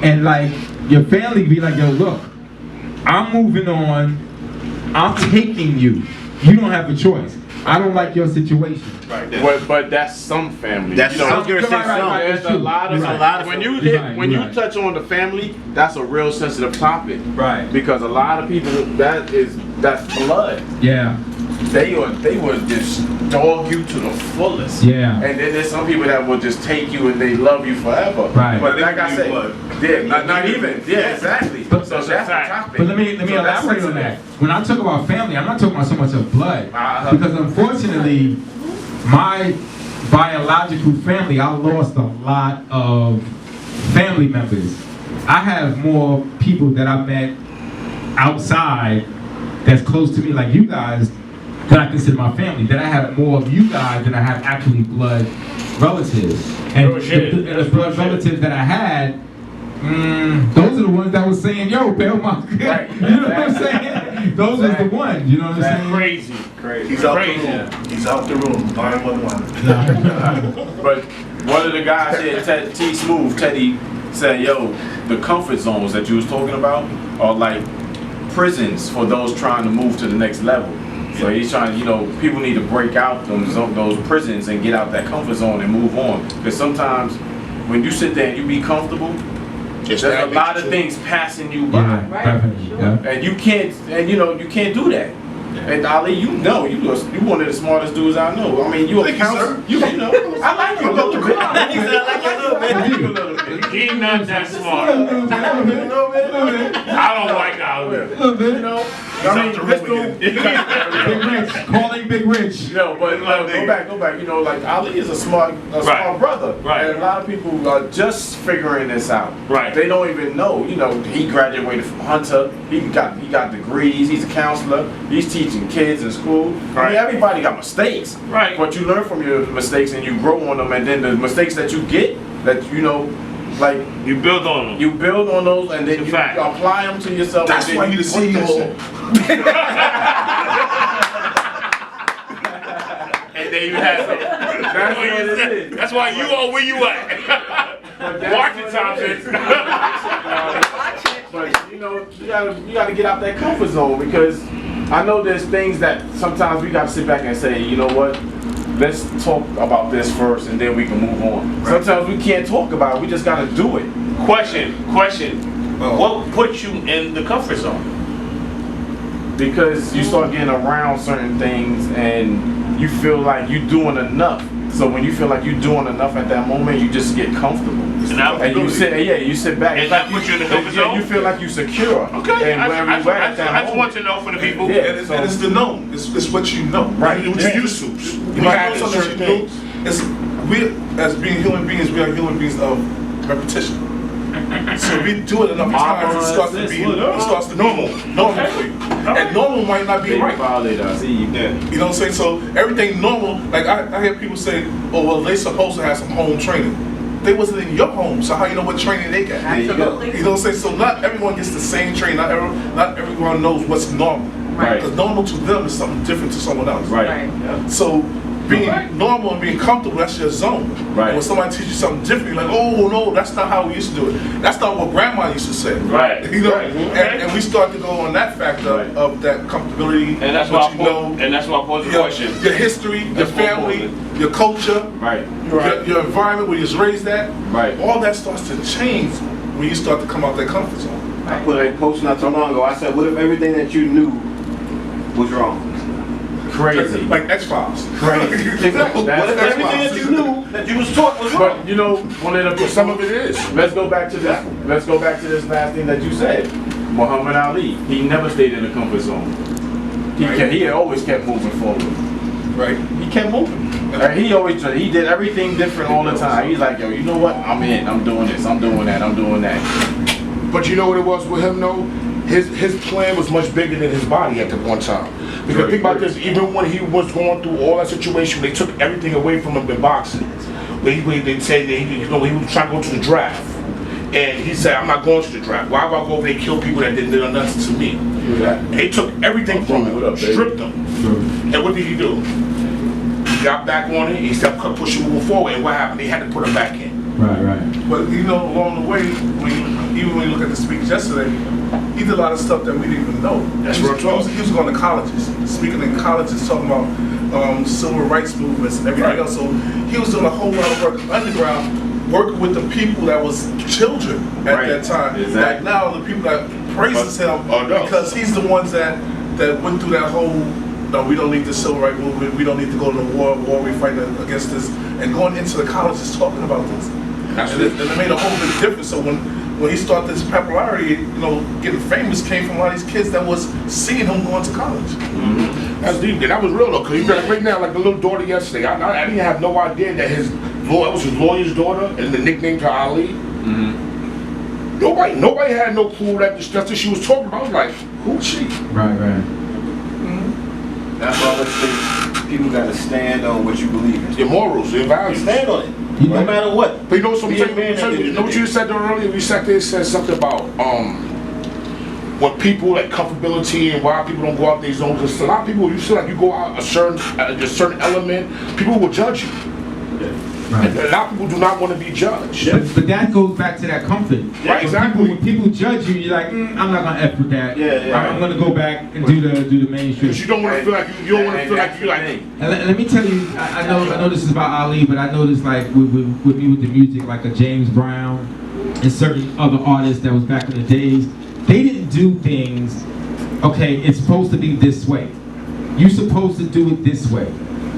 And like your family be like, yo, look, I'm moving on. I'm taking you. You don't have a choice. I don't like your situation. Right. But that's some family. That's you know, I was gonna say some. There's a lot of when you touch on the family, that's a real sensitive topic. Right. Because a lot of people that's blood. Yeah. They would just dog you to the fullest. Yeah. And then there's some people that will just take you and they love you forever. Right. But like I said, not even. Yeah, exactly. But, so that's the topic. But let me elaborate on that. When I talk about family, I'm not talking about so much of blood. Because unfortunately, my biological family, I lost a lot of family members. I have more people that I met outside that's close to me, like you guys, that I consider my family, that I have more of you guys than I have actually blood relatives. And the blood relatives that I had, those are the ones that was saying, yo, bail my good. Right. You know what I'm saying? Those are the ones, you know what I'm saying? Crazy. He's out the room. He's out the room. 911. But one of the guys here, Teddy, said, yo, the comfort zones that you was talking about are like prisons for those trying to move to the next level. So he's trying, people need to break out those prisons and get out that comfort zone and move on. Because sometimes when you sit there and you be comfortable, there's a lot of things passing you by. Yeah, definitely. Yeah. And you can't do that. And Ali, you're one of the smartest dudes I know. I mean, you're a counselor. You know, I like you a little bit. I like you a little bit. He's not that smart. I don't like Ali. I mean, this dude, Big Rich, calling Big Rich. but go back. Like Ali is a smart brother. Right. And a lot of people are just figuring this out. Right. They don't even know. He graduated from Hunter. He got degrees. He's a counselor. He's teaching kids in school. Right. I mean, everybody got mistakes. Right. But you learn from your mistakes and you grow on them. And then the mistakes that you get, that like you build on them. You build on those and then you apply them to yourself. That's and why then you the CEO. And there you have it. That's what it is. That's why you are where you at. Martin Thompson. But you gotta get out that comfort zone, because I know there's things that sometimes we gotta sit back and say, you know what? Let's talk about this first and then we can move on. Right. Sometimes we can't talk about it, we just gotta do it. Question. What put you in the comfort zone? Because you start getting around certain things and you feel like you're doing enough. So when you feel like you're doing enough at that moment, you just get comfortable. And you sit back. And that puts you in the comfort zone? You feel like you're secure. Okay. And I just want to know for the people. And it's the known. It's what you know. Right. What you're used to. You might know something that you know. We, as being human beings, we are human beings of repetition. So if we do it enough times, it starts to normal for you. And normal might not be right. Violator, I see you. Yeah. You know what I'm saying? So everything normal, like I hear people say, oh, well, they supposed to have some home training. They wasn't in your home, so how you know what training they got? Absolutely. You know what I'm saying? So not everyone gets the same training. Not everyone knows what's normal. Right. Because normal to them is something different to someone else. Right. Yeah. So being normal and being comfortable, that's your zone. Right. And when somebody teaches you something different, you're like, oh no, that's not how we used to do it. That's not what grandma used to say. Right. You know, Right. And we start to go on that factor of that comfortability. And that's why I posed the question. Your history, your family, your culture, Right. your environment where you was raised at. Right. All that starts to change when you start to come out that comfort zone. I put a post not too long ago. I said, what if everything that you knew was wrong? Crazy. Like X-Files. Crazy. What if everything that you knew that you was taught was wrong? But some of it is. Let's go back to this. Let's go back to this last thing that you said. Muhammad Ali. He never stayed in the comfort zone. He always kept moving forward. Right. He kept moving. He did everything different all the time. He's like, yo, you know what? I'm in. I'm doing this. I'm doing that. I'm doing that. But you know what it was with him though? His plan was much bigger than his body at the one time. Because think about this, even when he was going through all that situation, they took everything away from him in boxing. They said that he was trying to go to the draft. And he said, I'm not going to the draft. Why would I go over there and kill people that didn't do nothing to me? They took everything from him, stripped him. And what did he do? He got back on it, he kept pushing moving forward, and what happened? They had to put him back in. Right. But along the way, look at the speech yesterday, he did a lot of stuff that we didn't even know. That's he was, real talk. he was going to colleges, speaking in colleges, talking about civil rights movements and everything else. So he was doing a whole lot of work underground, working with the people that was children at that time. Exactly. Like now, the people that praises him because he's the ones that went through that whole. No, we don't need the civil rights movement. We don't need to go to the war. We fight against this, and going into the colleges talking about this. And it made a whole big difference. So when he started this popularity, getting famous came from a lot of these kids that was seeing him going to college. Mm-hmm. That's deep. That was real though, because right now, like the little daughter yesterday, I didn't have no idea that that was his lawyer's daughter, and the nickname to Ali. Mm-hmm. Nobody had no clue that the stuff that she was talking about. I was like, who's she? Right. That's why I would say people gotta stand on what you believe in. Your morals, your values. Stand on it, no matter what. But you know Be a man at the end of you know what you said earlier? We sat there and said something about when people like comfortability and why people don't go out their zone. Because a lot of people, you feel like you go out a certain element, people will judge you. Right. And a lot of people do not want to be judged. But that goes back to that comfort. Right, exactly. When people judge you, you're like, I'm not gonna F with that. Yeah. I'm gonna go back and do the mainstream. Because you don't want to feel like you don't want to feel like you like. And let me tell you, I know this is about Ali, but I noticed like with me with the music, like a James Brown and certain other artists that was back in the days, they didn't do things. Okay, it's supposed to be this way. You're supposed to do it this way.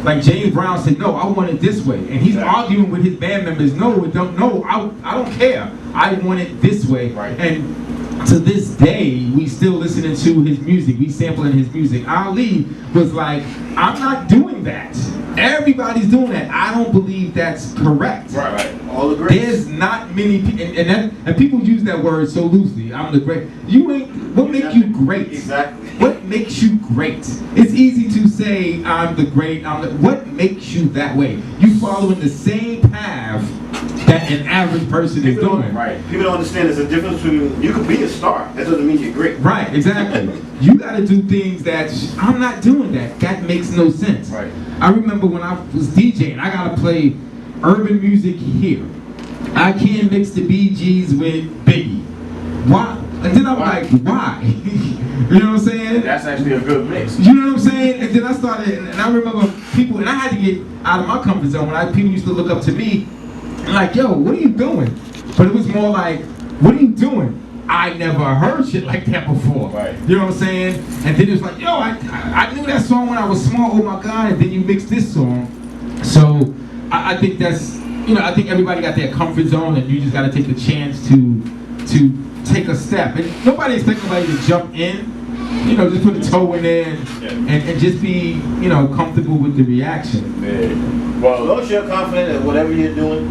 Like James Brown said, no, I want it this way. And he's arguing with his band members, I don't care. I want it this way. Right. And to this day, we still listening to his music. We sampling his music. Ali was like, I'm not doing that. Everybody's doing that. I don't believe that's correct. Right. All the greats. There's not many people, and people use that word so loosely. I'm the great. You ain't. What makes you great? Exactly. What makes you great? It's easy to say I'm the great. What makes you that way? You following the same path that an average person is doing. Right. People don't understand there's a difference between you could be a star. That doesn't mean you're great. Right. Exactly. You got to do things that I'm not doing. That makes no sense. Right. I remember when I was DJing, I gotta play urban music here. I can't mix the Bee Gees with Biggie. Why? And then I'm like, why? You know what I'm saying? That's actually a good mix. You know what I'm saying? And then I started, and I remember people, and I had to get out of my comfort zone. People used to look up to me, and like, yo, what are you doing? But it was more like, what are you doing? I never heard shit like that before. Right. You know what I'm saying? And then it was like, yo, I knew that song when I was small, oh my God, and then you mix this song. So I think that's, I think everybody got their comfort zone, and you just gotta take the chance to take a step. And nobody expects somebody to jump in, just put a toe in there and just be, comfortable with the reaction. Yeah. Well, as long as you're confident in whatever you're doing,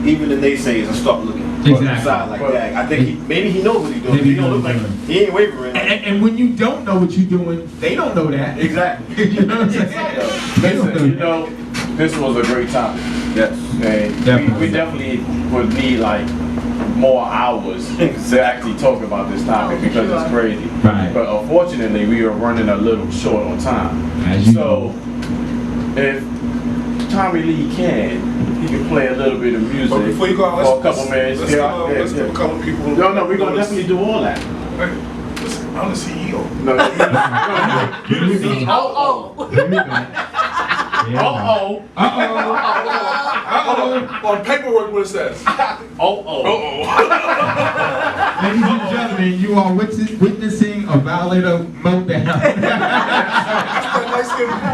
even the naysayers will start looking. Exactly. Like that. I think maybe he knows what he's doing. He don't look like he ain't wavering. And when you don't know what you're doing, they don't know that. Exactly. You know what I'm saying? They don't know. Listen, this was a great topic. Yes. And we definitely would need like more hours to actually talk about this topic because it's crazy. Right. But unfortunately, we are running a little short on time. So if Tommy Lee can play a little bit of music But before you go out, for a couple minutes. let's give a couple people. No, we're gonna definitely do all that. Listen, I'm the CEO. No, you're the CEO. On paperwork, what it says. Ladies and gentlemen, you are witnessing a violator meltdown.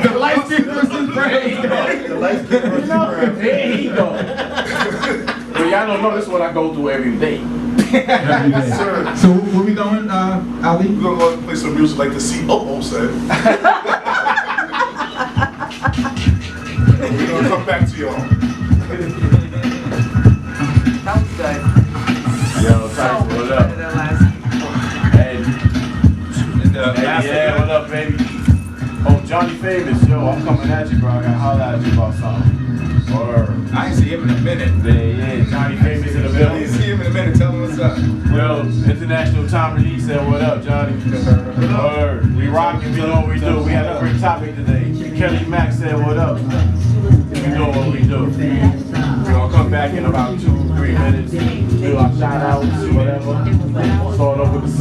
The light skin versus brave. The light skin versus brown. There he go. But y'all don't know this is what I go through every day. Every day. Sir. So where we going, Ali? We're gonna go play some music like the COO said. We're gonna come back to y'all. That was good. Yo, Tyson, what up? Hey, yeah, what up, baby? Oh, Johnny Famous, yo, I'm coming at you, bro. I gotta holler at you about something. Or I ain't see him in a minute. yeah, Johnny Famous in the I building. ain't see him in a minute. Tell him what's up. Yo, International Time Release said, what up, Johnny? Word. We rocking, we know what we do. We had a great topic today. Kelly Mack said, what up? We know what we do. gonna come back in about 2-3 minutes, do our shout outs, whatever. Start off with the